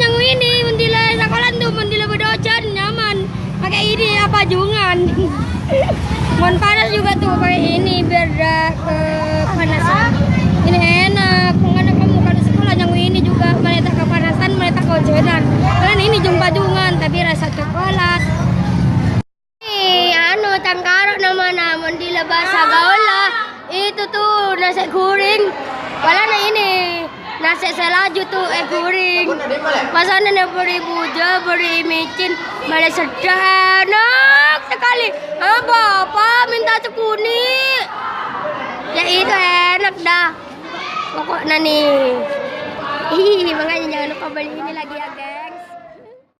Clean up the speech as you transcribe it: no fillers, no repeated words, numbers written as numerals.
yang ini mendila sekolah tuh mendila berdojan nyaman. Pakai ini apa jungan. Mon panas juga tuh kayak ini biar kepanasan. Ini enak. Mengenai kamu kalau sekolah yang ini juga meletak kepanasan, meletak kehujanan. Kalian ini jumpa jungan tapi rasa coklat. Tangkaro nama mendila bahasa gaul lah. Itu tuh nasi goreng. Walau ini nasi selaju tuh goreng. Masakannya beri buja, beri micin, malah sedap enak sekali. Apa minta cekuni. Ya itu enak dah. Pokoknya nih. Makanya jangan lupa beli ini lagi ya guys.